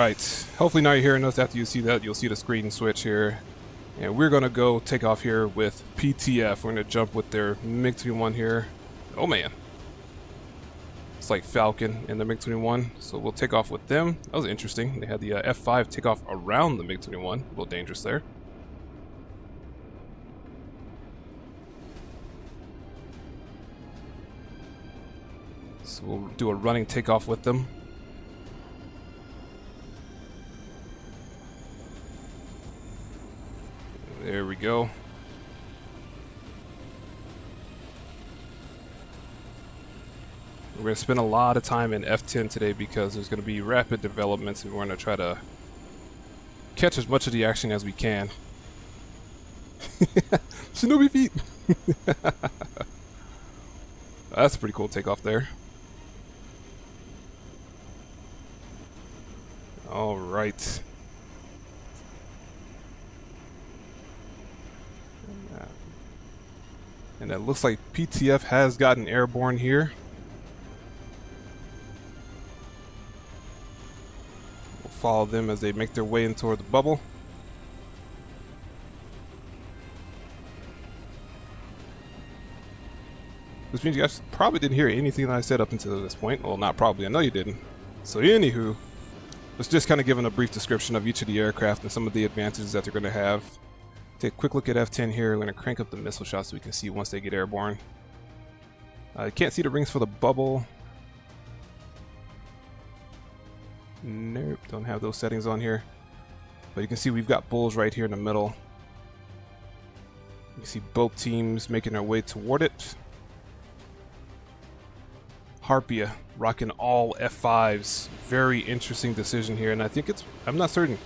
right. Hopefully now you're hearing us. After you see that, you'll see the screen switch here. And we're going to go take off here with PTF. We're going to jump with their MiG-21 here. Oh, man. It's like Falcon in the MiG-21. So we'll take off with them. That was interesting. They had the F5 take off around the MiG-21. A little dangerous there. So we'll do a running takeoff with them. There we go. We're going to spend a lot of time in F10 today because there's going to be rapid developments and we're going to try to catch as much of the action as we can. Shinobi feet! That's a pretty cool takeoff there. Alright. And it looks like PTF has gotten airborne here. We'll follow them as they make their way in toward the bubble. Which means you guys probably didn't hear anything that I said up until this point. Well, not probably. I know you didn't. So anywho, let's just kind of give a brief description of each of the aircraft and some of the advantages that they're going to have. Take a quick look at F10 here. We're going to crank up the missile shot so we can see once they get airborne. You can't see the rings for the bubble. Nope, don't have those settings on here. But you can see we've got bulls right here in the middle. You see both teams making their way toward it. Harpia rocking all F5s. Very interesting decision here, and I think I'm not certain.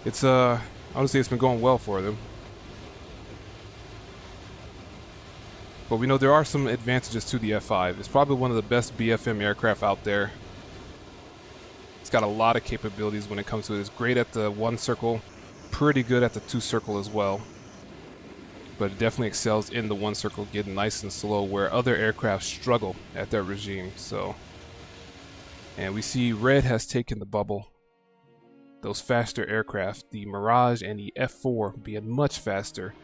It's honestly it's been going well for them. But we know there are some advantages to the F5. It's probably one of the best BFM aircraft out there. It's got a lot of capabilities when it comes to it. It's great at the 1 circle, pretty good at the 2 circle as well. But it definitely excels in the 1 circle, getting nice and slow, where other aircraft struggle at that regime. So, and we see Red has taken the bubble. Those faster aircraft, the Mirage and the F4, being much faster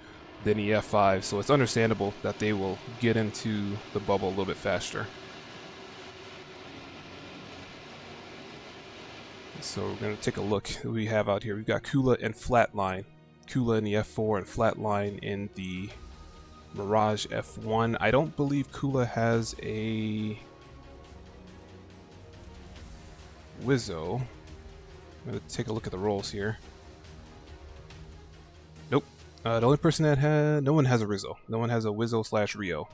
than the F5, so it's understandable that they will get into the bubble a little bit faster. So we're going to take a look at what we have out here. We've got Kula and Flatline. Kula in the F4 and Flatline in the Mirage F1. I don't believe Kula has a Wizzo. I'm going to take a look at the rolls here. Nope. The only person that had... No one has a Rizzo. No one has a Wizzo / Rio.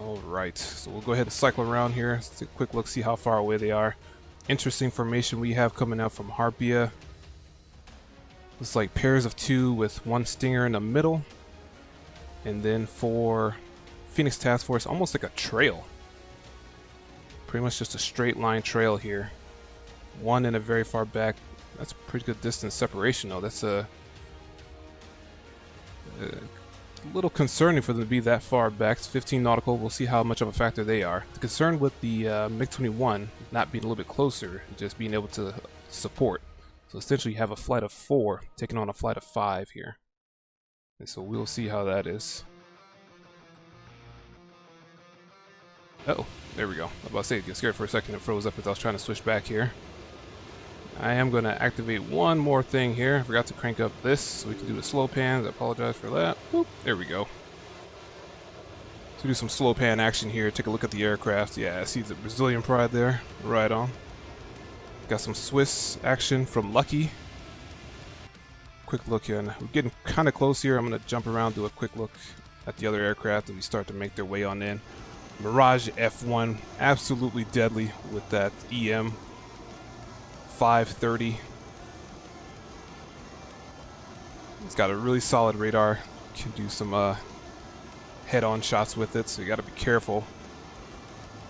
Alright, so we'll go ahead and cycle around here. Let's take a quick look, see how far away they are. Interesting formation we have coming out from Harpia. Looks like pairs of 2 with 1 Stinger in the middle. And then for Phoenix Task Force, almost like a trail. Pretty much just a straight line trail here. 1 in a very far back. That's a pretty good distance separation though. That's a little concerning for them to be that far back. It's 15 nautical. We'll see how much of a factor they are. The concern with the MiG-21 not being a little bit closer, just being able to support. So essentially you have a flight of 4 taking on a flight of 5 here. And so we'll see how that is. Uh-oh, there we go. I was about to say, get scared for a second. It froze up as I was trying to switch back here. I am going to activate one more thing here. I forgot to crank up this so we can do the slow pans. I apologize for that. Whoop, there we go. So do some slow pan action here. Take a look at the aircraft. Yeah, I see the Brazilian pride there. Right on. Got some Swiss action from Lucky. Quick look here. And we're getting kind of close here. I'm going to jump around, do a quick look at the other aircraft as we start to make their way on in. Mirage F1, absolutely deadly with that EM 530. It's got a really solid radar. Can do some head-on shots with it, so you got to be careful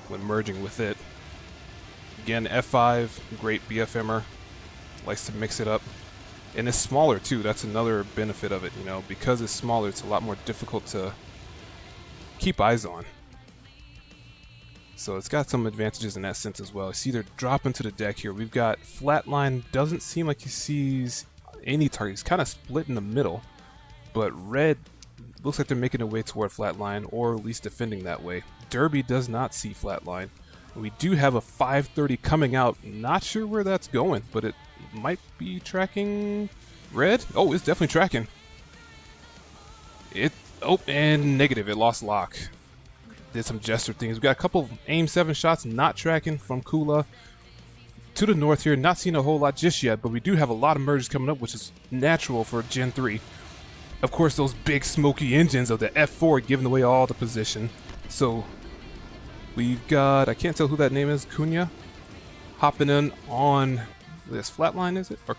when merging with it. Again, F5, great BFMer. Likes to mix it up. And it's smaller too. That's another benefit of it, you know. Because it's smaller, it's a lot more difficult to keep eyes on. So it's got some advantages in that sense as well. It's either dropping to the deck here. We've got Flatline, doesn't seem like he sees any target. He's kind of split in the middle. But Red looks like they're making their way toward Flatline, or at least defending that way. Derby does not see Flatline. We do have a 530 coming out. Not sure where that's going, but it might be tracking Red. Oh, it's definitely tracking. Oh, and negative. It lost lock. Did some gesture things. We got a couple of aim 7 shots not tracking from Kula. To the north here, not seeing a whole lot just yet, but we do have a lot of merges coming up, which is natural for Gen 3. Of course, those big smoky engines of the F4 giving away all the position. So we've got, I can't tell who that name is, Cunha, hopping in on this Flatline, is it? Or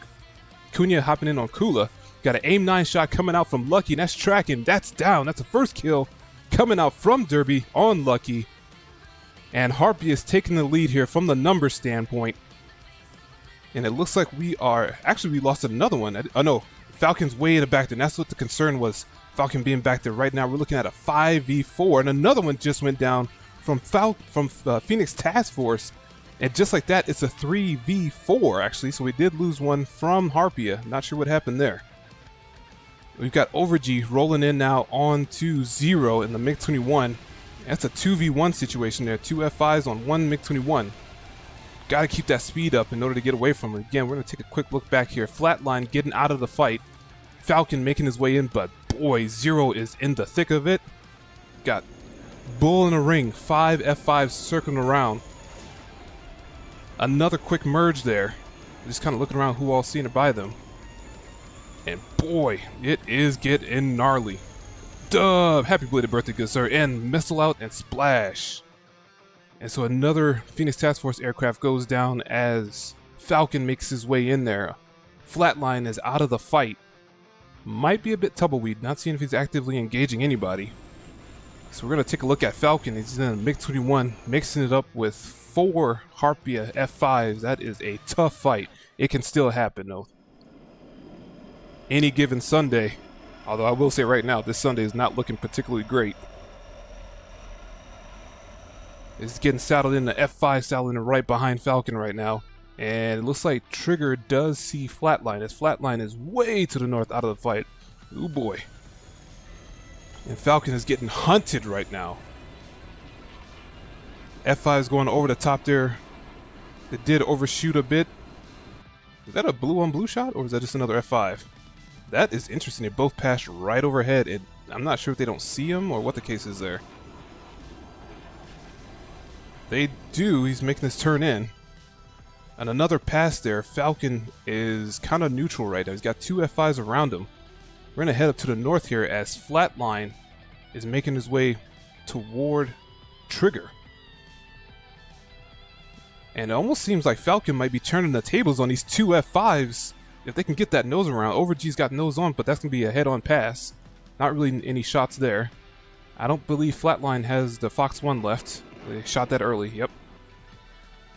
Cunha hopping in on Kula. Got an aim 9 shot coming out from Lucky, and that's tracking. That's down. That's the first kill coming out from Derby on Lucky. And Harpia is taking the lead here from the number standpoint. And it looks like we are, actually we lost another one. Oh no, Falcon's way in the back there. And that's what the concern was, Falcon being back there. Right now we're looking at a 5v4, and another one just went down from Phoenix Task Force. And just like that, it's a 3v4 actually. So we did lose one from Harpia. Not sure what happened there. We've got Overg rolling in now on to 0 in the MiG-21. That's a 2v1 situation there. 2 F5s on 1 MiG-21. Got to keep that speed up in order to get away from it. Again, we're going to take a quick look back here. Flatline getting out of the fight. Falcon making his way in, but boy, 0 is in the thick of it. Got Bull in a ring. 5 F5s circling around. Another quick merge there. Just kind of looking around who all seen it by them. And boy, it is getting gnarly. Dub! Happy belated birthday, good sir. And missile out and splash. And so another Phoenix Task Force aircraft goes down as Falcon makes his way in there. Flatline is out of the fight. Might be a bit tumbleweed, not seeing if he's actively engaging anybody. So we're going to take a look at Falcon. He's in a MiG-21, mixing it up with 4 Harpia F5s. That is a tough fight. It can still happen though. Any given Sunday. Although I will say right now, this Sunday is not looking particularly great. It's getting saddled in, the F5 saddled in right behind Falcon right now. And it looks like Trigger does see Flatline, as Flatline is way to the north out of the fight. Ooh boy. And Falcon is getting hunted right now. F5 is going over the top there. It did overshoot a bit. Is that a blue on blue shot, or is that just another F5? That is interesting. They both passed right overhead, and I'm not sure if they don't see him or what the case is there. They do. He's making this turn in. And another pass there. Falcon is kind of neutral right now. He's got 2 F5s around him. We're going to head up to the north here as Flatline is making his way toward Trigger. And it almost seems like Falcon might be turning the tables on these 2 F5s. If they can get that nose around. Overg's got nose on, but that's going to be a head-on pass. Not really any shots there. I don't believe Flatline has the Fox 1 left. They shot that early, yep.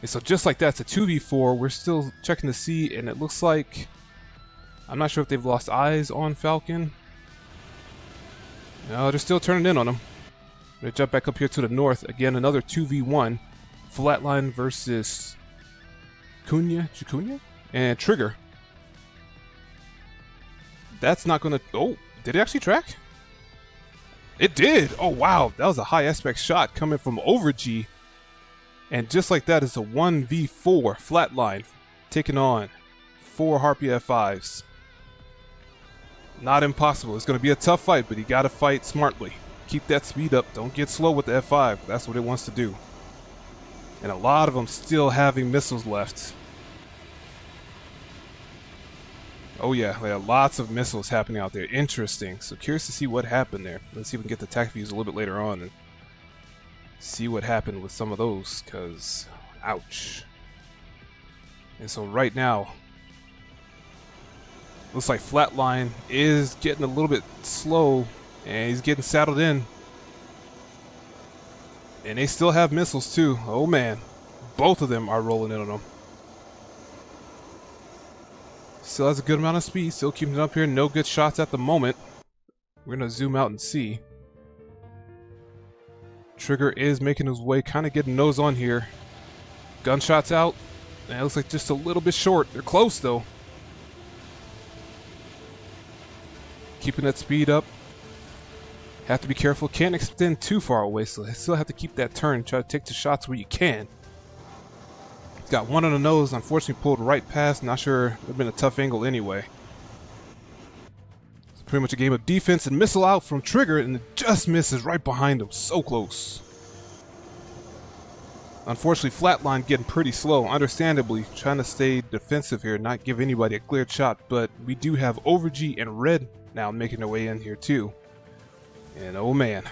And so just like that, it's a 2v4. We're still checking to see, and it looks like... I'm not sure if they've lost eyes on Falcon. No, they're still turning in on him. They jump back up here to the north. Again, another 2v1. Flatline versus Cunha? And Trigger. That's not going to... Oh, did it actually track? It did! Oh, wow. That was a high aspect shot coming from Overg. And just like that, it's a 1v4 Flatline taking on 4 Harpia F5s. Not impossible. It's going to be a tough fight, but you got to fight smartly. Keep that speed up. Don't get slow with the F5. That's what it wants to do. And a lot of them still having missiles left. Oh yeah, there are lots of missiles happening out there. Interesting. So curious to see what happened there. Let's see if we can get the attack views a little bit later on and see what happened with some of those, because ouch. And so right now, looks like Flatline is getting a little bit slow, and he's getting saddled in. And they still have missiles too. Oh man, both of them are rolling in on them. Still has a good amount of speed, still keeping it up here. No good shots at the moment. We're going to zoom out and see. Trigger is making his way, kind of getting nose on here. Gunshots out. And it looks like just a little bit short. They're close though. Keeping that speed up. Have to be careful. Can't extend too far away, so they still have to keep that turn. Try to take the shots where you can. Got one on the nose. Unfortunately pulled right past. Not sure. It would have been a tough angle anyway. It's pretty much a game of defense and missile out from Trigger, and it just misses right behind him. So close. Unfortunately, Flatline getting pretty slow. Understandably, trying to stay defensive here, not give anybody a clear shot. But we do have Overg and Red now making their way in here too. And oh man,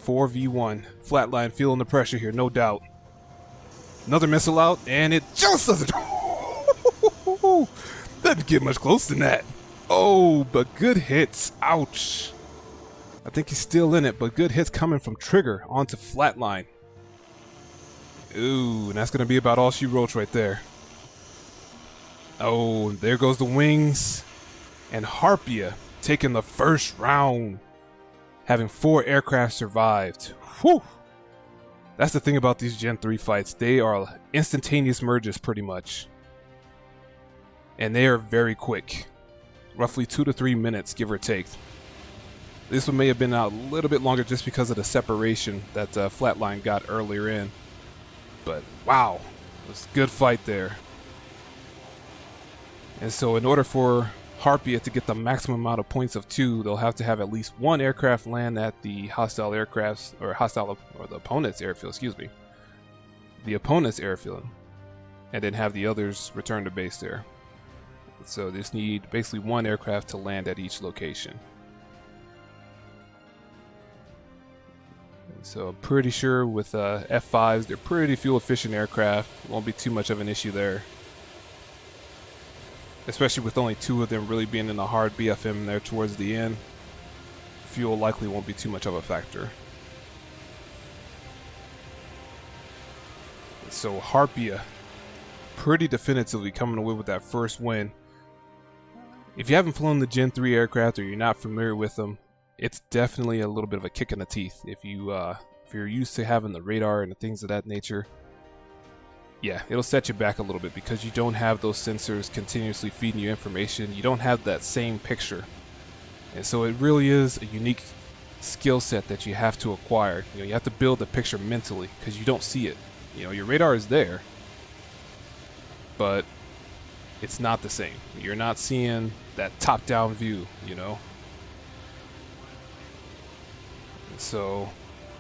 4v1. Flatline feeling the pressure here, no doubt. Another missile out, and it just doesn't. Doesn't get much closer than that. Oh, but good hits. Ouch. I think he's still in it, but good hits coming from Trigger onto Flatline. Ooh, and that's going to be about all she wrote right there. Oh, there goes the wings. And Harpia taking the first round. Having 4 aircraft survived. Whew! That's the thing about these Gen 3 fights. They are instantaneous merges pretty much. And they are very quick. Roughly 2 to 3 minutes, give or take. This one may have been out a little bit longer just because of the separation that Flatline got earlier in. But wow, it was a good fight there. And so in order for Harpia to get the maximum amount of points of 2, they'll have to have at least 1 aircraft land at the hostile aircrafts, or the opponent's airfield, excuse me. The opponent's airfield. And then have the others return to base there. So they just need basically 1 aircraft to land at each location. So I'm pretty sure with F5s, they're pretty fuel efficient aircraft. Won't be too much of an issue there. Especially with only 2 of them really being in a hard BFM there towards the end. Fuel likely won't be too much of a factor. So Harpia, pretty definitively coming away with that first win. If you haven't flown the Gen 3 aircraft or you're not familiar with them, it's definitely a little bit of a kick in the teeth. If you're used to having the radar and the things of that nature, yeah, it'll set you back a little bit because you don't have those sensors continuously feeding you information. You don't have that same picture. And so it really is a unique skill set that you have to acquire. You know, you have to build the picture mentally because you don't see it. You know, your radar is there, but it's not the same. You're not seeing that top-down view, you know. And so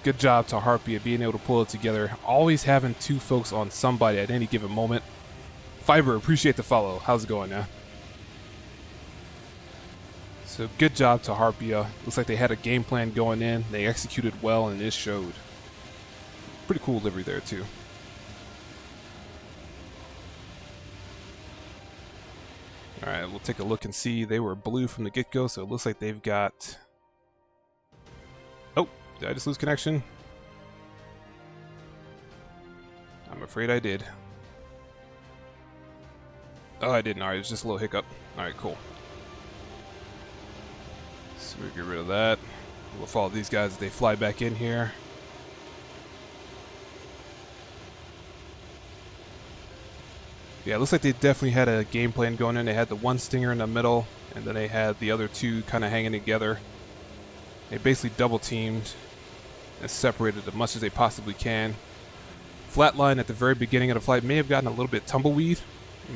good job to Harpia being able to pull it together. Always having 2 folks on somebody at any given moment. Fiber, appreciate the follow. How's it going now? So good job to Harpia. Looks like they had a game plan going in. They executed well, and it showed. Pretty cool livery there too. Alright, we'll take a look and see. They were blue from the get-go, so it looks like they've got... Oh, did I just lose connection? I'm afraid I did. Oh, I didn't. Alright, it was just a little hiccup. Alright, cool. So we get rid of that. We'll follow these guys as they fly back in here. Yeah, it looks like they definitely had a game plan going in. They had the 1 Stinger in the middle, and then they had the other 2 kind of hanging together. They basically double teamed and separated as much as they possibly can. Flatline at the very beginning of the flight may have gotten a little bit tumbleweed.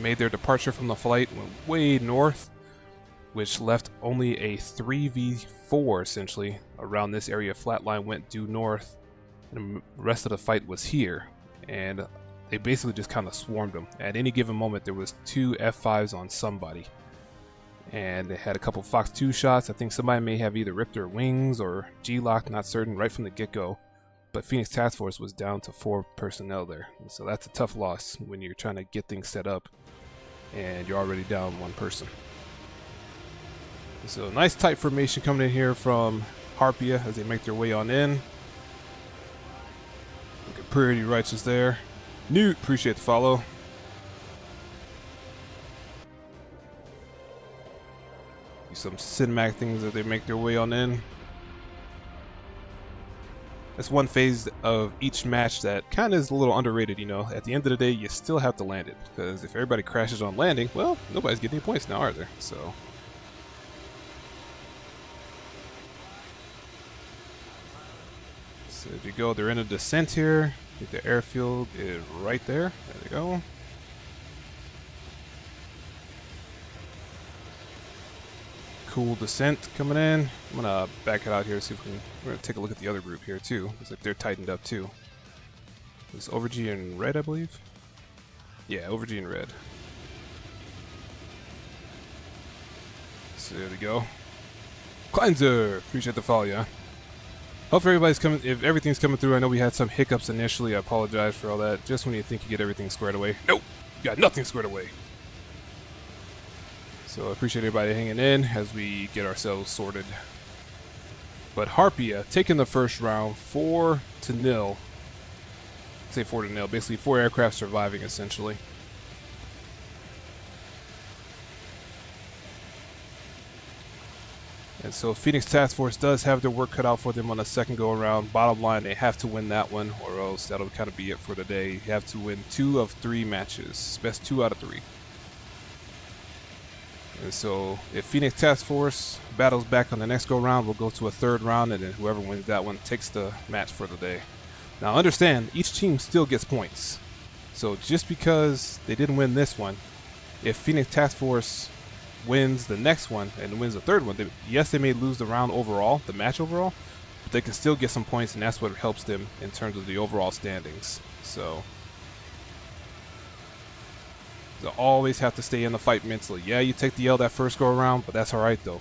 Made their departure from the flight, went way north, which left only a 3v4 essentially around this area. Flatline went due north, and the rest of the fight was here. And they basically just kind of swarmed them. At any given moment, there was 2 F5s on somebody. And they had a couple Fox 2 shots. I think somebody may have either ripped their wings or G-locked, not certain, right from the get-go. But Phoenix Task Force was down to 4 personnel there. And so that's a tough loss when you're trying to get things set up and you're already down 1 person. So nice tight formation coming in here from Harpia as they make their way on in. Looking pretty righteous there. Newt, appreciate the follow. Some cinematic things as they make their way on in. That's one phase of each match that kind of is a little underrated, you know. At the end of the day, you still have to land it, because if everybody crashes on landing, well, nobody's getting any points now, are there? So if you go, they're in a descent here. I think the airfield is right there. There they go. Cool descent coming in. I'm gonna back it out here, see if we're gonna take a look at the other group here too. Looks like they're tightened up too. It's Overg in red, I believe. Yeah, Overg in red. So there we go. Kleinzer, appreciate the follow, yeah. Hope everybody's coming. If everything's coming through, I know we had some hiccups initially. I apologize for all that. Just when you think you get everything squared away, nope, you got nothing squared away. So I appreciate everybody hanging in as we get ourselves sorted. But Harpia taking the first round 4-0. Say 4-0. Basically 4 aircraft surviving essentially. And so Phoenix Task Force does have their work cut out for them on the second go around. Bottom line, they have to win that one, or else that'll kind of be it for the day. You have to win 2 of 3 matches. Best 2 out of 3. And so if Phoenix Task Force battles back on the next go round, we'll go to a 3rd round, and then whoever wins that one takes the match for the day. Now understand, each team still gets points. So just because they didn't win this one, if Phoenix Task Force wins the next one and wins the 3rd one, yes, they may lose the round overall, the match overall, but they can still get some points, and that's what helps them in terms of the overall standings. So you always have to stay in the fight mentally. Yeah, you take the L that first go around, but that's alright though.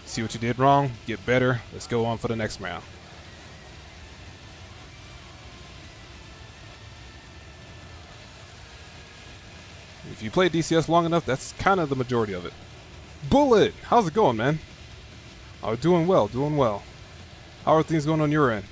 See what you did wrong, get better, let's go on for the next round. If you play DCS long enough, that's kind of the majority of it. Bullet! How's it going, man? Oh, doing well, doing well. How are things going on your end?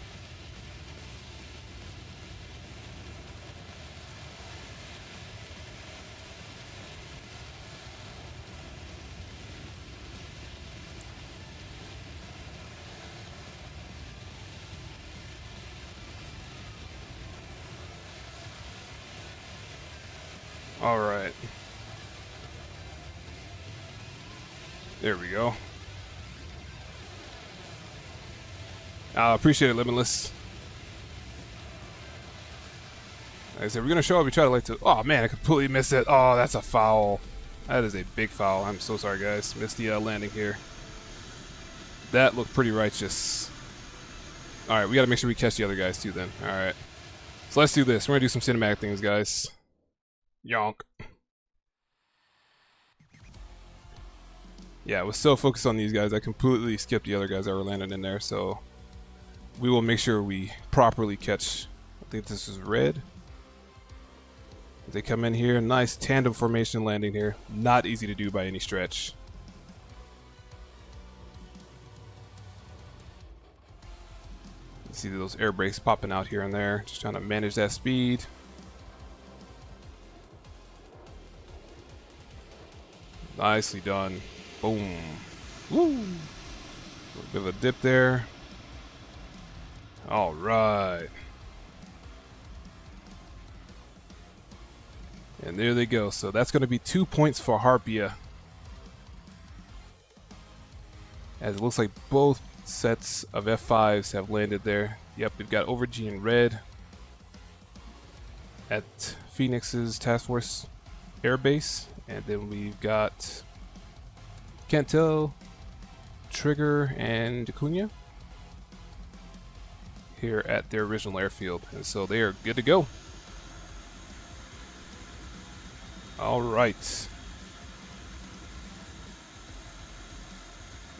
All right. There we go. I appreciate it, Limitless. Like I said, we're going to show up. We try to like to... Oh, man, I completely missed it. Oh, that's a foul. That is a big foul. I'm so sorry, guys. Missed the landing here. That looked pretty righteous. All right, we got to make sure we catch the other guys, too, then. All right. So let's do this. We're going to do some cinematic things, guys. Yonk. Yeah, I was so focused on these guys, I completely skipped the other guys that were landing in there, so we will make sure we properly catch. I think this is red. They come in here, nice tandem formation landing here. Not easy to do by any stretch. You see those air brakes popping out here and there, just trying to manage that speed. Nicely done. Boom. Woo! A little bit of a dip there. All right. And there they go. So that's going to be 2 points for Harpia. As it looks like both sets of F5s have landed there. Yep, we've got Overg in red at Phoenix's Task Force Air Base. And then we've got, can't tell, Trigger and Acuna here at their original airfield. And so they are good to go. All right.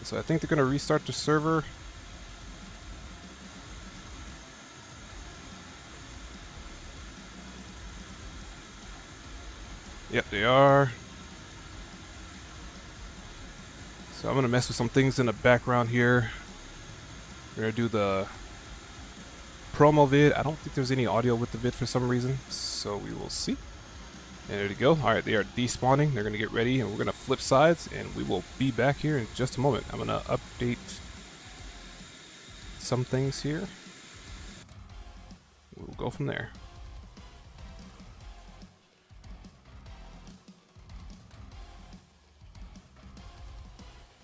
So I think they're going to restart the server. Yep, they are. So I'm going to mess with some things in the background here. We're going to do the promo vid. I don't think there's any audio with the vid for some reason, so we will see. And there we go. All right, they are despawning. They're going to get ready, and we're going to flip sides, and we will be back here in just a moment. I'm going to update some things here. go from there.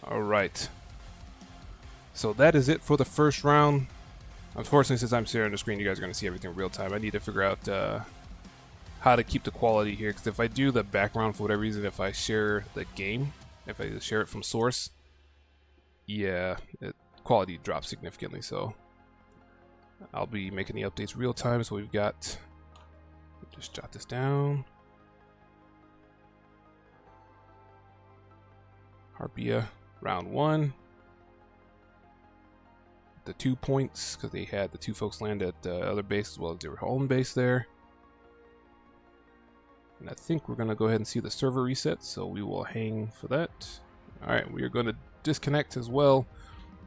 Alright. So that is it for the first round. Unfortunately, since I'm staring on the screen, you guys are going to see everything real time. I need to figure out how to keep the quality here, because if I do the background for whatever reason, if I share the game, if I share it from source, yeah, quality drops significantly. So I'll be making the updates real time. So we've got, just jot this down. Harpia, round 1. The 2 points, because they had the 2 folks land at the other base as well as their own base there. And I think we're going to go ahead and see the server reset, so we will hang for that. Alright, we are going to disconnect as well.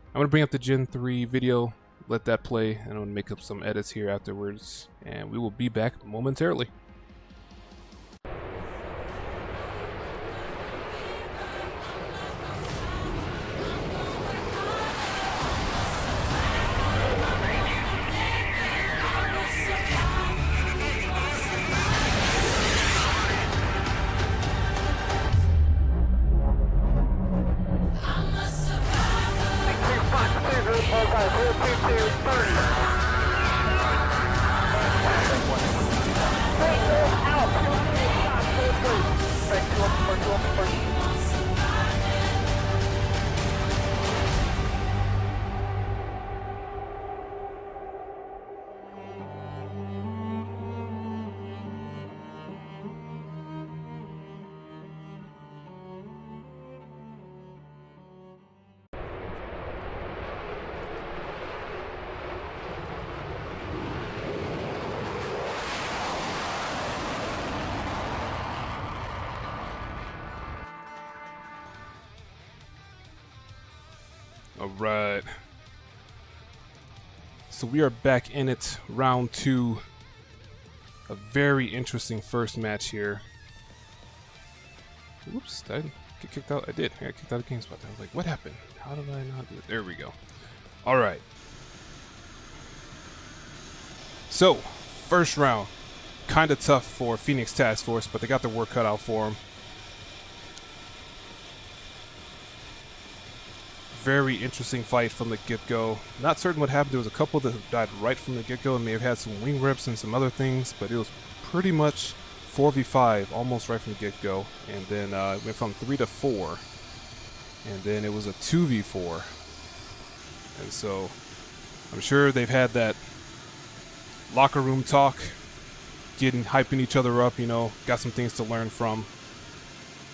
I'm going to bring up the Gen 3 video, let that play, and I'm going to make up some edits here afterwards, and we will be back momentarily. Alright. So we are back in it, round 2. A very interesting first match here. Oops, did I get kicked out? I did. I got kicked out of the game spot. I was like, what happened? How did I not do it? There we go. Alright. So, first round. Kind of tough for Phoenix Task Force, but they got their work cut out for them. Very interesting fight from the get-go. Not certain what happened. There was a couple that died right from the get-go and may have had some wing rips and some other things, but it was pretty much 4v5 almost right from the get-go. And then it went from 3 to 4. And then it was a 2v4. And so I'm sure they've had that locker room talk, hyping each other up, you know, got some things to learn from.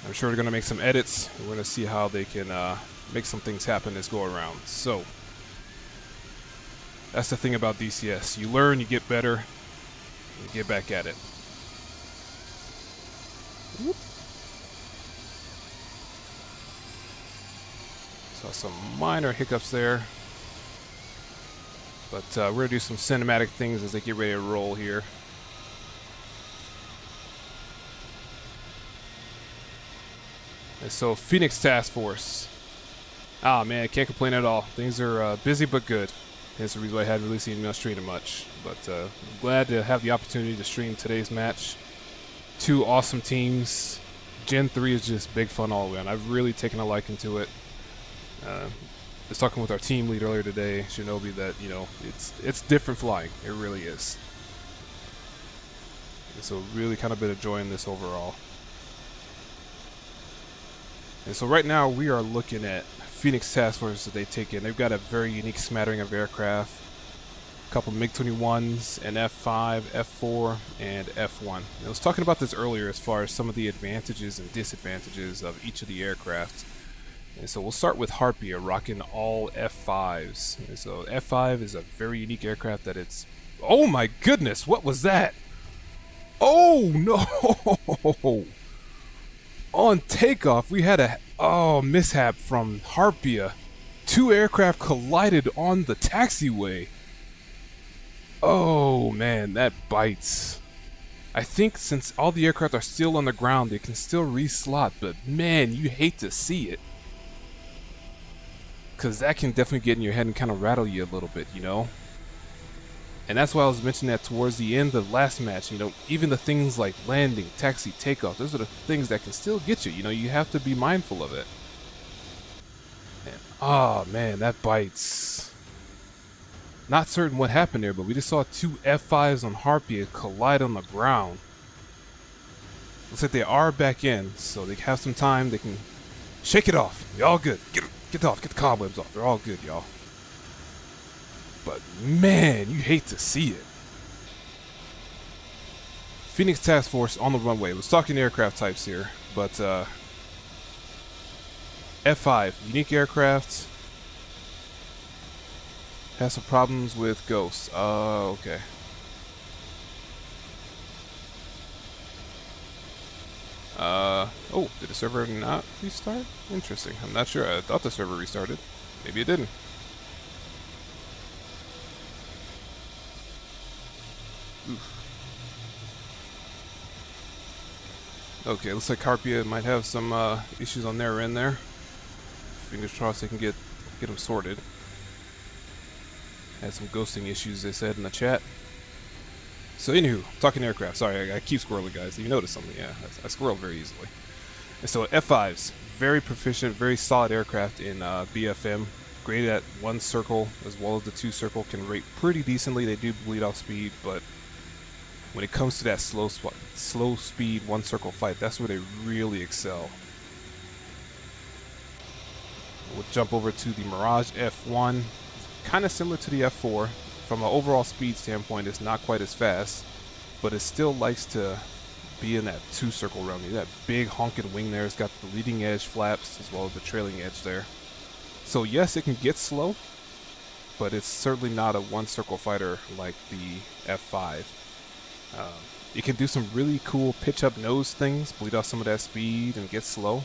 I'm sure they're going to make some edits. We're going to see how they can make some things happen this go around. So that's the thing about DCS. You learn, you get better, you get back at it. Whoop. Saw some minor hiccups there. But we're going to do some cinematic things as they get ready to roll here. And so Phoenix Task Force. Ah man, can't complain at all. Things are busy but good. That's the reason why I hadn't really seen me streaming much. But I'm glad to have the opportunity to stream today's match. 2 awesome teams. Gen 3 is just big fun all around. I've really taken a liking to it. I was talking with our team lead earlier today, Shinobi, that, you know, it's different flying. It really is. And so really kind of been enjoying this overall. And so right now we are looking at Phoenix Task Force that they take in. They've got a very unique smattering of aircraft. A couple MiG-21s, an F-5, F-4, and F-1. I was talking about this earlier as far as some of the advantages and disadvantages of each of the aircraft. And so we'll start with Harpia, rocking all F-5s. And so F-5 is a very unique aircraft that it's... Oh my goodness, what was that? Oh no! On takeoff, we had a mishap from Harpia. 2 aircraft collided on the taxiway. Oh man, that bites. I think since all the aircraft are still on the ground, they can still reslot, but man, you hate to see it. Because that can definitely get in your head and kind of rattle you a little bit, you know? And that's why I was mentioning that towards the end of the last match. You know, even the things like landing, taxi, takeoff, those are the things that can still get you. You know, you have to be mindful of it. And, oh man, that bites. Not certain what happened there, but we just saw two F5s on Harpia collide on the ground. Looks like they are back in, so they have some time. They can shake it off. You're all good. Get off. Get the cobwebs off. They're all good, y'all. But man, you hate to see it. Phoenix Task Force on the runway. We're talking aircraft types here, but F5, unique aircraft. Has some problems with ghosts. Okay. Oh, did the server not restart? Interesting. I'm not sure. I thought the server restarted. Maybe it didn't. Oof. Okay, looks like Harpia might have some issues on their end there. Fingers crossed they can get them sorted. Had some ghosting issues, they said in the chat. So anywho, talking aircraft. Sorry, I keep squirreling, guys. You notice something? Yeah, I squirrel very easily. And so F5s, very proficient, very solid aircraft in BFM. Great at one circle as well as the two circle. Can rate pretty decently. They do bleed off speed, but when it comes to that slow speed one circle fight, that's where they really excel. We'll jump over to the Mirage F1. Kind of similar to the F4. From an overall speed standpoint, it's not quite as fast, but it still likes to be in that two circle realm. That big honking wing there. It's got the leading edge flaps as well as the trailing edge there. So yes, it can get slow, but it's certainly not a one circle fighter like the F5. It can do some really cool pitch up nose things, bleed off some of that speed and get slow,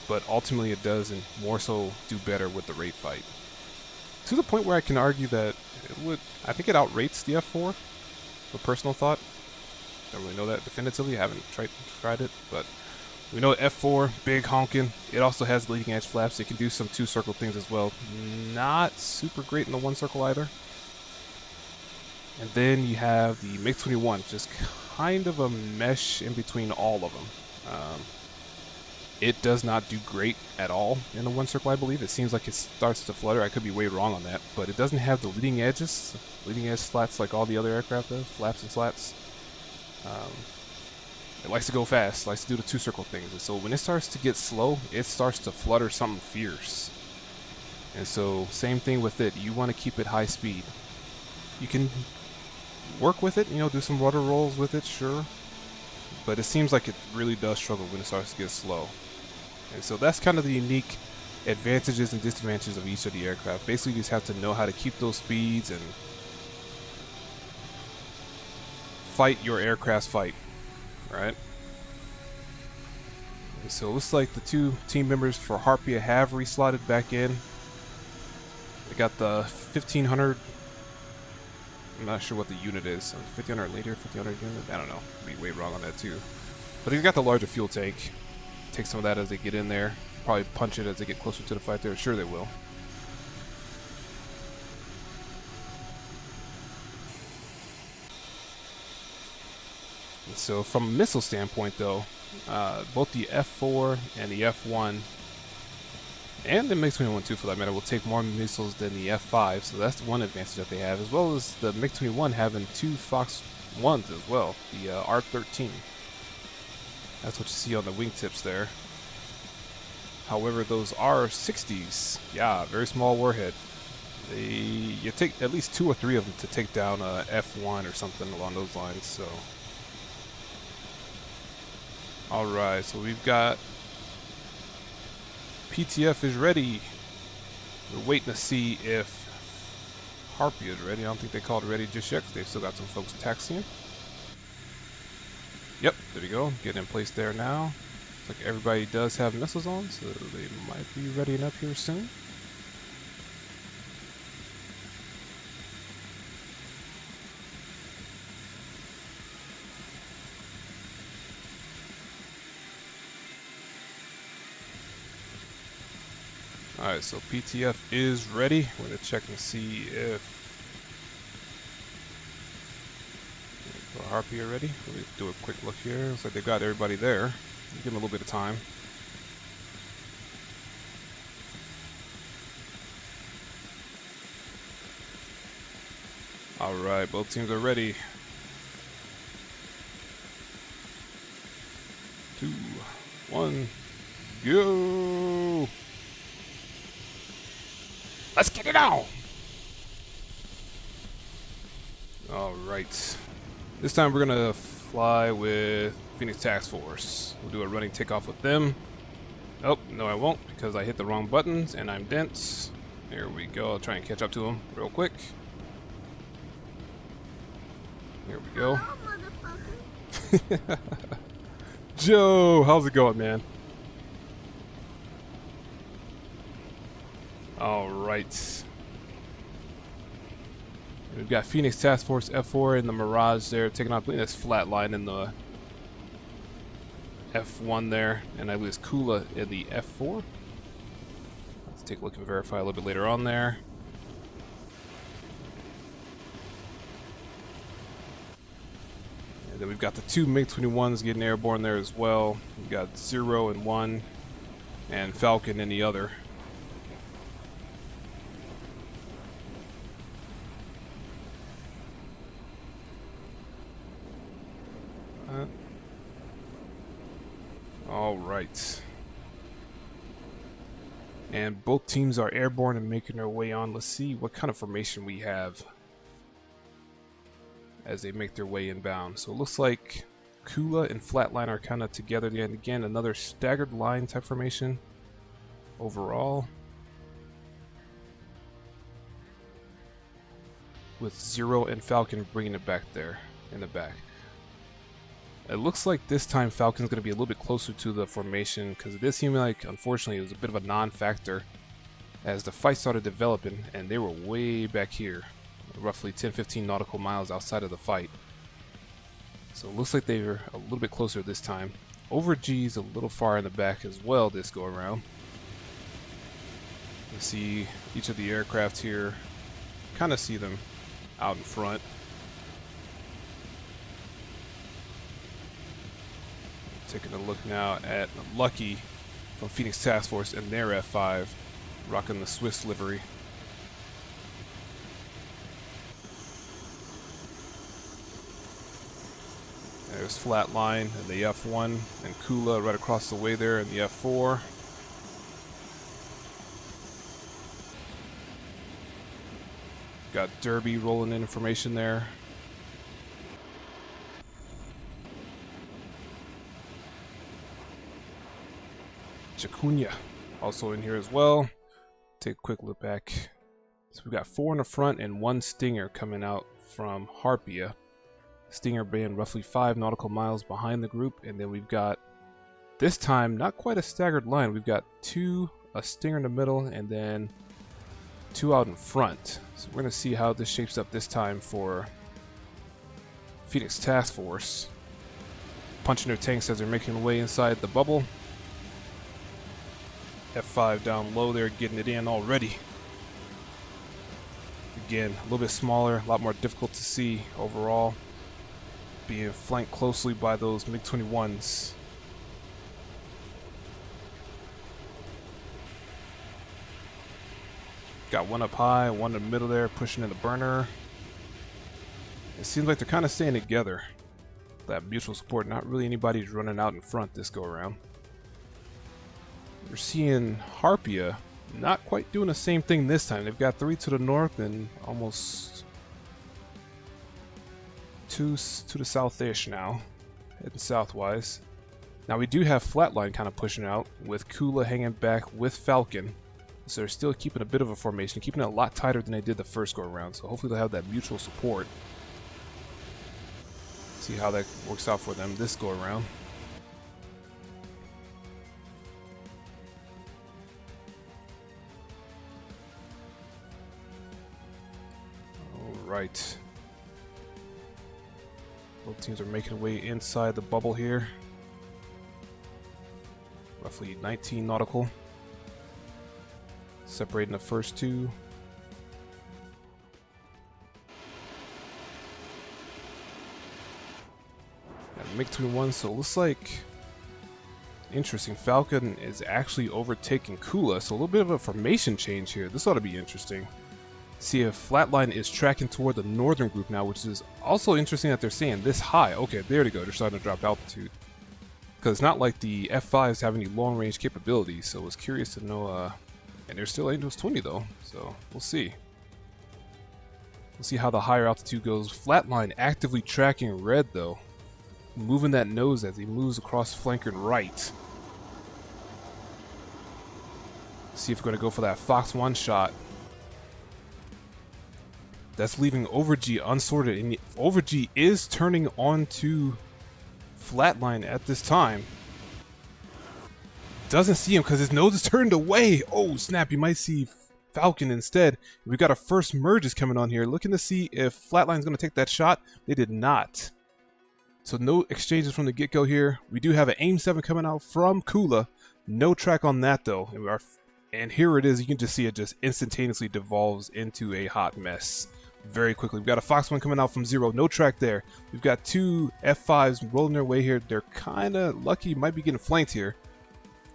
but ultimately it does, and more so do better with the rate fight. To the point where I can argue that I think it outrates the F4. A personal thought. Don't really know that definitively. I haven't tried it, but we know F4, big honking. It also has leading edge flaps. It can do some two circle things as well. Not super great in the one circle either. And then you have the MiG-21, which is kind of a mesh in between all of them. It does not do great at all in the one circle, I believe. It seems like it starts to flutter. I could be way wrong on that, but it doesn't have the leading edge slats like all the other aircraft does, flaps and slats. It likes to go fast, likes to do the two circle things, and so when it starts to get slow, it starts to flutter something fierce. And so same thing with it. You want to keep it high speed. You can work with it, you know, do some rudder rolls with it, sure, but it seems like it really does struggle when it starts to get slow. And so that's kind of the unique advantages and disadvantages of each of the aircraft. Basically, you just have to know how to keep those speeds and fight your aircraft's fight, right? And so it looks like the two team members for Harpia have reslotted back in. They got the 1500. I'm not sure what the unit is. 1500 liter, 1500 unit. I don't know. I'd be way wrong on that too. But he's got the larger fuel tank. Take some of that as they get in there. Probably punch it as they get closer to the fight there. Sure they will. And so from a missile standpoint though, both the F4 and the F1 and the MiG-21 too for that matter will take more missiles than the F5, so that's one advantage that they have, as well as the MiG-21 having two Fox 1s as well, the R-13. That's what you see on the wingtips there. However, those R-60s, yeah, very small warhead. You take at least 2 or 3 of them to take down a F1 or something along those lines. So, all right, so we've got PTF is ready. We're waiting to see if Harpia is ready. I don't think they called ready just yet because they've still got some folks taxiing. Yep, there we go. Getting in place there now. Looks like everybody does have missiles on, so they might be readying up here soon. Alright, so PTF is ready. We're going to check and see if Harpia ready? Let me do a quick look here. Looks like they've got everybody there. Give them a little bit of time. Alright, both teams are ready. 2, 1, go! Let's get it on! Alright. This time we're gonna fly with Phoenix Task Force. We'll do a running takeoff with them. Oh, no I won't, because I hit the wrong buttons and I'm dense. There we go. I'll try and catch up to them real quick. Here we go. Joe, how's it going, man? Alright. We've got Phoenix Task Force F4 and the Mirage there, taking off. I believe that's Flatline in the F1 there, and I believe it's Kula in the F4. Let's take a look and verify a little bit later on there. And then we've got the 2 MiG-21s getting airborne there as well. We've got 0 and 1, and Falcon in the other. Alright. And both teams are airborne and making their way on. Let's see what kind of formation we have as they make their way inbound. So it looks like Kula and Flatline are kind of together again. Again, another staggered line type formation overall, with 0 and Falcon bringing it back there in the back. It looks like this time Falcon's going to be a little bit closer to the formation, because it did seem like, unfortunately, it was a bit of a non-factor as the fight started developing, and they were way back here, roughly 10-15 nautical miles outside of the fight. So it looks like they were a little bit closer this time. Over G's a little far in the back as well this go around. You see each of the aircraft here, kind of see them out in front. Taking a look now at Lucky from Phoenix Task Force and their F5, rocking the Swiss livery. There's Flatline and the F1, and Kula right across the way there in the F4. Got Derby rolling in information there. Jacunia also in here as well. Take a quick look back. So we've got 4 in the front and 1 Stinger coming out from Harpia. Stinger being roughly 5 nautical miles behind the group, and then we've got, this time, not quite a staggered line. We've got 2, a Stinger in the middle, and then 2 out in front. So we're going to see how this shapes up this time for Phoenix Task Force. Punching their tanks as they're making their way inside the bubble. F5 down low there, getting it in already. Again, a little bit smaller, a lot more difficult to see overall. Being flanked closely by those MiG-21s. Got 1 up high, 1 in the middle there, pushing in the burner. It seems like they're kind of staying together. That mutual support, not really anybody's running out in front this go around. We're seeing Harpia not quite doing the same thing this time. They've got 3 to the north and almost 2 to the south-ish now, heading southwise. Now we do have Flatline kind of pushing out, with Kula hanging back with Falcon. So they're still keeping a bit of a formation, keeping it a lot tighter than they did the first go around. So hopefully they'll have that mutual support. See how that works out for them this go around. Right. Both teams are making their way inside the bubble here. Roughly 19 nautical. Separating the first 2. MiG-21, so it looks like... Interesting. Falcon is actually overtaking Kula, so a little bit of a formation change here. This ought to be interesting. See if Flatline is tracking toward the northern group now, which is also interesting that they're saying this high. Okay, there they go. They're starting to drop altitude. Because it's not like the F5s have any long-range capabilities, so I was curious to know... and they're still Angels 20 though, so we'll see. We'll see how the higher altitude goes. Flatline actively tracking red though. Moving that nose as he moves across flanker and right. See if we're going to go for that Fox 1 shot. That's leaving Overg unsorted, and Overg is turning onto Flatline at this time. Doesn't see him because his nose is turned away. Oh snap, you might see Falcon instead. We've got our first merges coming on here, looking to see if Flatline's going to take that shot. They did not. So no exchanges from the get-go here. We do have an AIM-7 coming out from Kula. No track on that though. And here it is. You can just see it just instantaneously devolves into a hot mess very quickly. We've got a Fox 1 coming out from Zero. No track there. We've got two F5s rolling their way here. They're kind of lucky. Might be getting flanked here.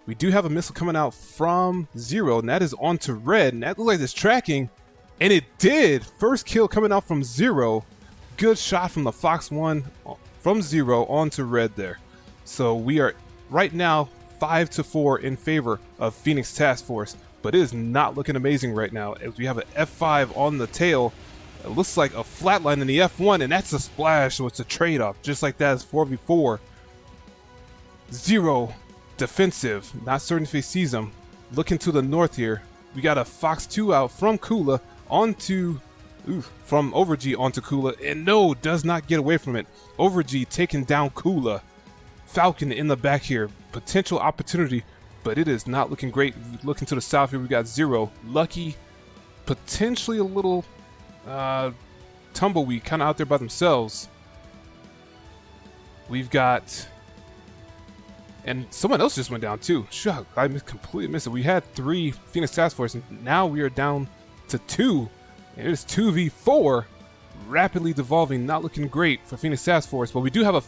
We do have a missile coming out from Zero, and that is onto Red. And that looks like it's tracking. And it did. First kill coming out from Zero. Good shot from the Fox 1 from Zero onto Red there. So we are right now 5-4 in favor of Phoenix Task Force, but it is not looking amazing right now as we have an F5 on the tail. It looks like a flatline in the F1, and that's a splash, so it's a trade-off. Just like that, it's 4v4. Zero defensive, not certain if he sees him. Looking to the north here, we got a Fox 2 out from Kula onto... from Overg onto Kula, and no, does not get away from it. Overg taking down Kula. Falcon in the back here. Potential opportunity, but it is not looking great. Looking to the south here, we got Zero. Lucky, potentially a little tumbleweed, kind of out there by themselves. We've got... and someone else just went down too. Shuck, I completely missed it. We had 3 Phoenix Task Force, and now we are down to 2. It is 2v4, rapidly devolving, not looking great for Phoenix Task Force, but we do have a...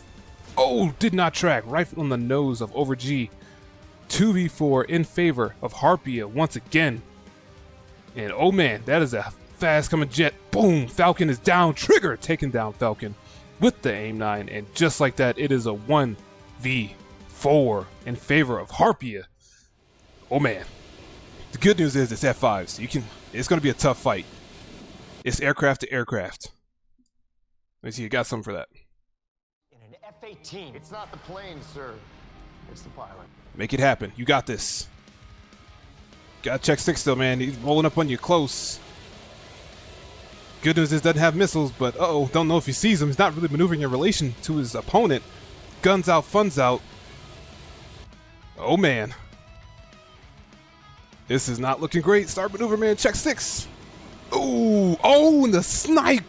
oh, did not track, right on the nose of Overg. 2v4 in favor of Harpia once again. And oh man, that is a fast coming jet. Boom, Falcon is down, Trigger taking down Falcon with the AIM-9, and just like that, it is a 1v4 in favor of Harpia. Oh man, the good news is it's F5, so it's going to be a tough fight. It's aircraft to aircraft. Let me see, you got something for that. In an F-18. It's not the plane, sir. It's the pilot. Make it happen. You got this. Gotta check 6 still, man. He's rolling up on you close. Good news is doesn't have missiles, but uh-oh, don't know if he sees him. He's not really maneuvering in relation to his opponent. Guns out, funds out. Oh man. This is not looking great. Start maneuver, man. Check 6. Ooh, oh, and the snipe.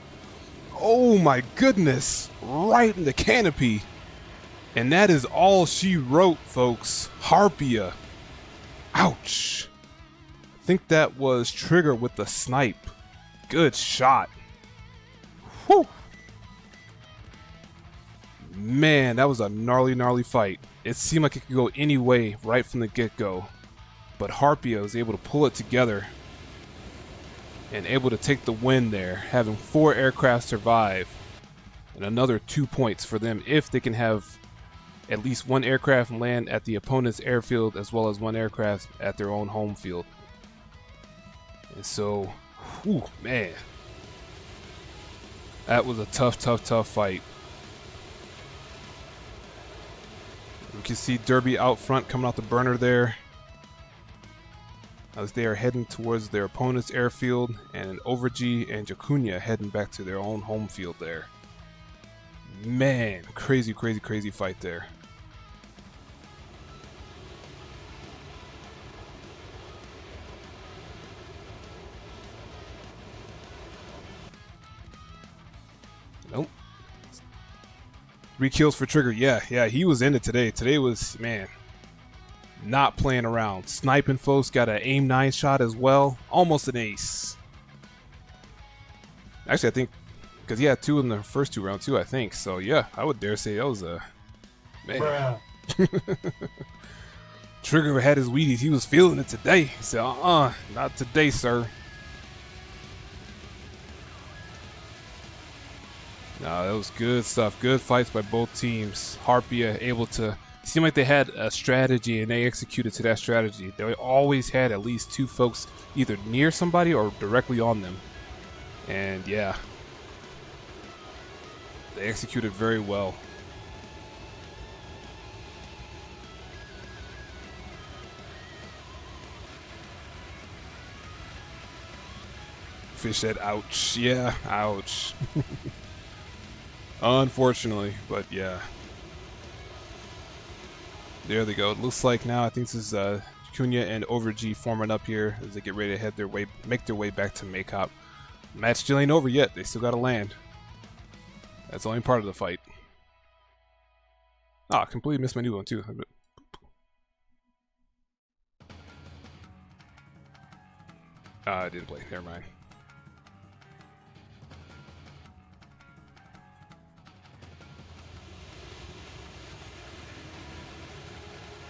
Oh my goodness. Right in the canopy. And that is all she wrote, folks. Harpia. Ouch. I think that was Trigger with the snipe. Good shot. Whew. Man, that was a gnarly, gnarly fight. It seemed like it could go any way right from the get-go. But Harpia was able to pull it together and able to take the win there, having 4 aircraft survive and another 2 points for them if they can have at least 1 aircraft land at the opponent's airfield as well as 1 aircraft at their own home field. And so, whew, man, that was a tough, tough, tough fight. We can see Derby out front coming out the burner there as they are heading towards their opponent's airfield, and Overg and Jacunia heading back to their own home field there. Man, crazy, crazy, crazy fight there. Nope. 3 kills for Trigger. Yeah, he was in it today. Today was, man, not playing around. Sniping folks, got an AIM-9 shot as well. Almost an ace. Actually, I think, because he had 2 in the first 2 rounds too, I think. So yeah, I would dare say that was a Man. Trigger had his Wheaties. He was feeling it today. He said, not today, sir. No, that was good stuff. Good fights by both teams. Harpia able to... Seemed like they had a strategy and they executed to that strategy. They always had at least two folks either near somebody or directly on them. And yeah, they executed very well. Fish said, ouch. Yeah, ouch. Unfortunately, but yeah. There they go. It looks like now, I think this is Cunha and Overg forming up here as they get ready to make their way back to Makeup. Match still ain't over yet. They still got to land. That's only part of the fight. Ah, completely missed my new one too. I didn't play. Never mind.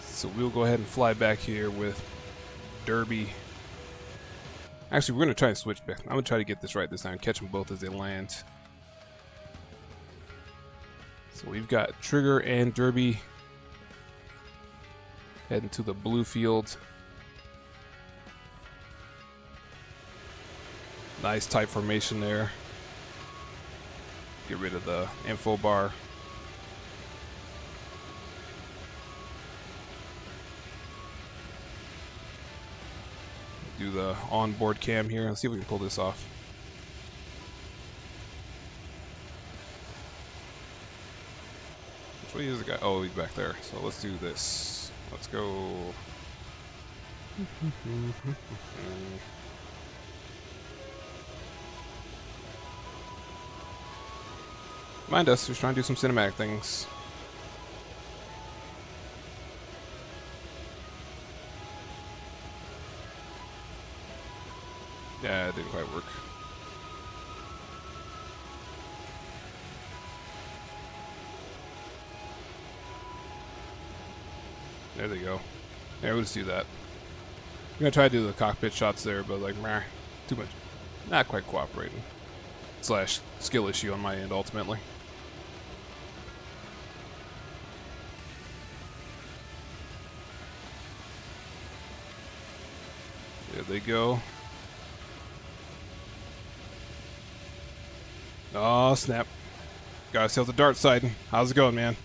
So we'll go ahead and fly back here with Derby. Actually, we're going to try and switch back. I'm going to try to get this right this time. Catch them both as they land. So we've got Trigger and Derby heading to the blue field. Nice tight formation there. Get rid of the info bar. Do the onboard cam here. Let's see if we can pull this off. Which way is the guy? Oh, he's back there. So let's do this. Let's go. Mind us, we're trying to do some cinematic things. Yeah, it didn't quite work. There they go. Yeah, we'll just do that. I'm gonna try to do the cockpit shots there, but like, meh, too much. Not quite cooperating. Slash skill issue on my end, ultimately. There they go. Oh, snap. Gotta sail the dart side. How's it going, man?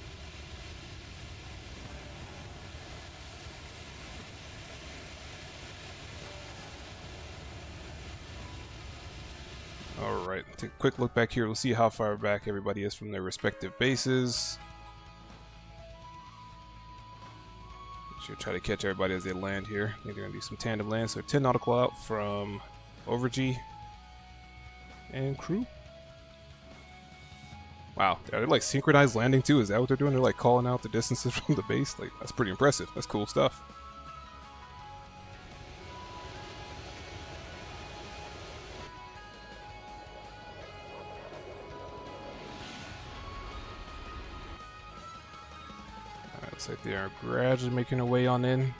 Alright, take a quick look back here. We'll see how far back everybody is from their respective bases. Should try to catch everybody as they land here. I think they're going to do some tandem lands. So 10 nautical out from Overg and crew. Wow, are they like synchronized landing too? Is that what they're doing? They're like calling out the distances from the base? Like, that's pretty impressive. That's cool stuff. Alright, looks like they are gradually making their way on in.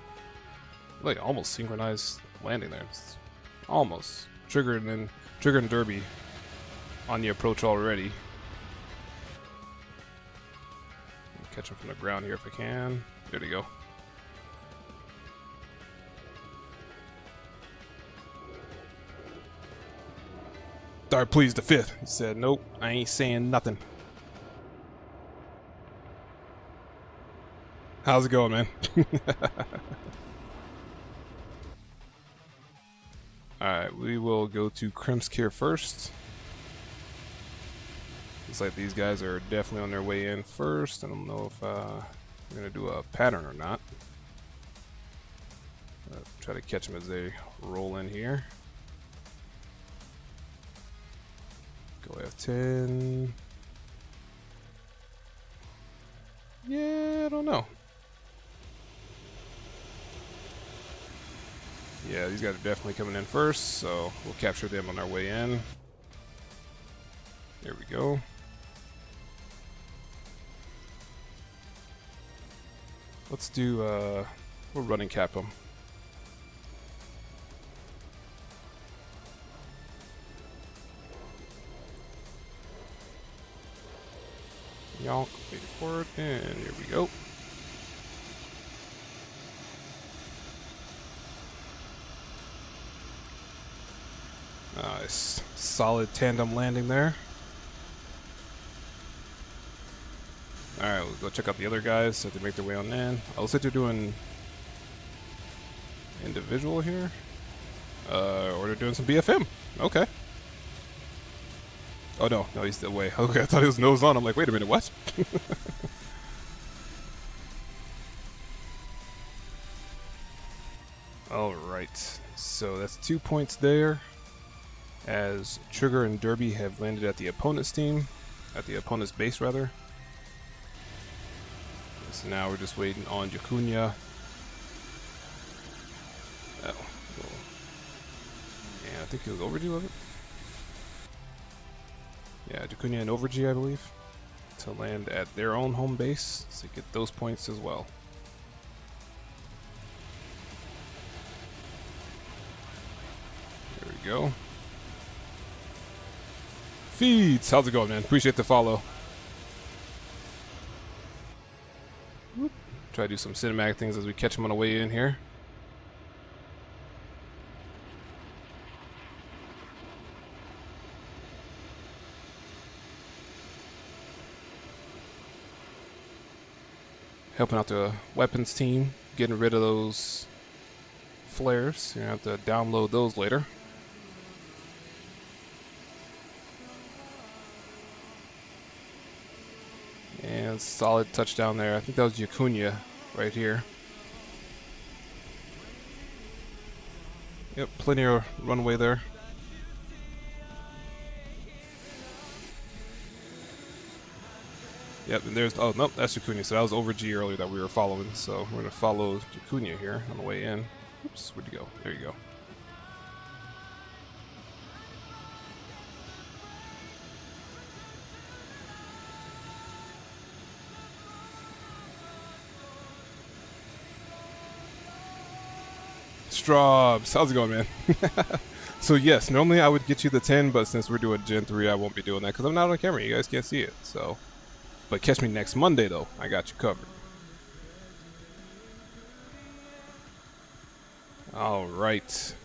Like almost synchronized landing there. It's almost. Trigger and Derby on the approach already. Catch him from the ground here if I can. There we go. Dart, please, the 5th. He said, nope, I ain't saying nothing. How's it going, man? Alright, we will go to Krimsk here first. Looks like these guys are definitely on their way in first. I don't know if we're going to do a pattern or not. Try to catch them as they roll in here. Go F10. Yeah, I don't know. Yeah, these guys are definitely coming in first, so we'll capture them on our way in. There we go. Let's do, we'll running cap him. Yonk, make it forward, and here we go. Nice. Solid tandem landing there. Alright, we'll go check out the other guys so they make their way on in. I looks like they're doing individual here. Or they're doing some BFM. Okay. Oh no, no, he's still away. Okay, I thought he was nose on. I'm like, wait a minute, what? Alright, so that's 2 points there. As Trigger and Derby have landed at the opponent's team. At the opponent's base, rather. So now we're just waiting on Yakunya. Oh, cool. Yeah, I think he was overdue of it. Yeah, Yakunya and Overg, I believe, to land at their own home base to get those points as well. There we go. Feeds, how's it going, man? Appreciate the follow. Whoop. Try to do some cinematic things as we catch him on the way in here. Helping out the weapons team, getting rid of those flares. You're gonna have to download those later. And solid touchdown there. I think that was Yakunya right here. Yep, plenty of runway there. Yep, and there's, oh, nope, that's Yakunya. So that was over G earlier that we were following. So we're going to follow Yakunya here on the way in. Oops, where'd you go? There you go. Strobs, how's it going, man? So yes, normally I would get you the 10, but since we're doing Gen 3, I won't be doing that because I'm not on camera. You guys can't see it, so... But catch me next Monday, though. I got you covered. Alright.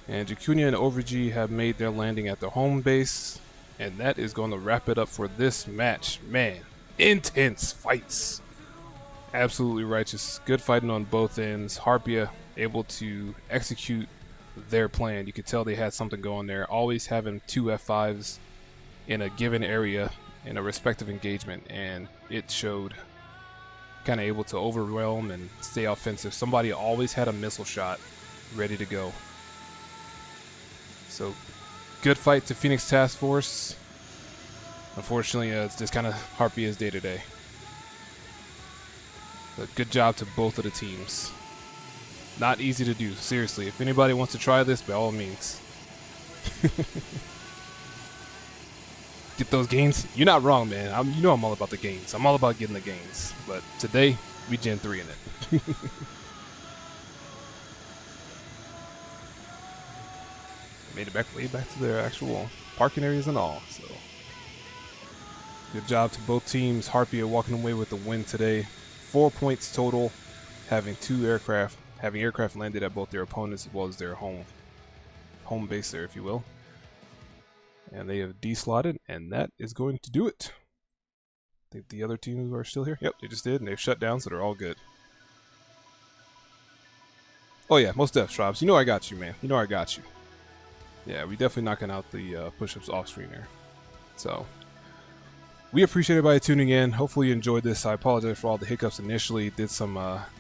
And Yakunya and Overg have made their landing at the home base. And that is going to wrap it up for this match. Man, intense fights. Absolutely righteous. Good fighting on both ends. Harpia able to execute their plan. You could tell they had something going there. Always having two F5s in a given area in a respective engagement, and it showed. Kind of able to overwhelm and stay offensive. Somebody always had a missile shot ready to go. So good fight to Phoenix Task Force. Unfortunately, it's just kind of Harpia's day to day. But good job to both of the teams. Not easy to do, seriously. If anybody wants to try this, by all means. Get those gains. You're not wrong, man. You know I'm all about the gains. I'm all about getting the gains. But today, we Gen 3 in it. Made it back way back to their actual parking areas and all. So good job to both teams. Harpia walking away with the win today. 4 points total, having aircraft landed at both their opponents as well as their home base there, if you will. And they have deslotted, and that is going to do it. I think the other teams are still here. Yep, they just did, and they've shut down, so they're all good. Oh yeah, most def, Shrobs. You know I got you, man. You know I got you. Yeah, we definitely knocking out the push-ups off screen there. So we appreciate everybody tuning in. Hopefully you enjoyed this. I apologize for all the hiccups initially. Did some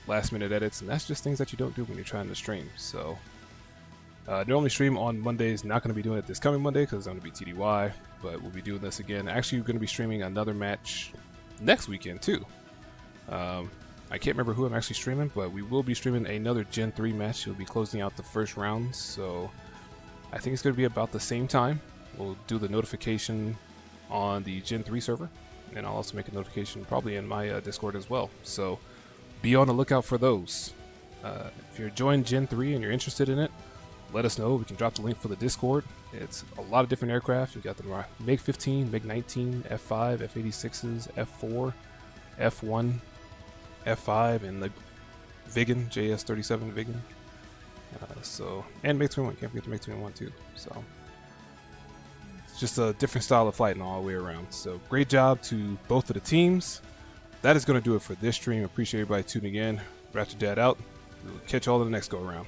last-minute edits, and that's just things that you don't do when you're trying to stream. So normally stream on Mondays. Not going to be doing it this coming Monday because it's going to be TDY, but we'll be doing this again. Actually, we're going to be streaming another match next weekend too. I can't remember who I'm actually streaming, but we will be streaming another Gen 3 match. We'll be closing out the first round, so I think it's going to be about the same time. We'll do the notification on the Gen 3 server, and I'll also make a notification probably in my Discord as well. So be on the lookout for those. If you're joined Gen 3 and you're interested in it, let us know. We can drop the link for the Discord. It's a lot of different aircraft. You got the MiG-15, MiG-19, F-5, F-86s, F-4, F-1, F-5, and the Viggen, JS-37 Viggen. And MiG-21. Can't forget the MiG-21 too. So it's just a different style of fighting all the way around. So great job to both of the teams. That is going to do it for this stream. Appreciate everybody tuning in. Ratchet Dad out. We'll catch you all in the next go around.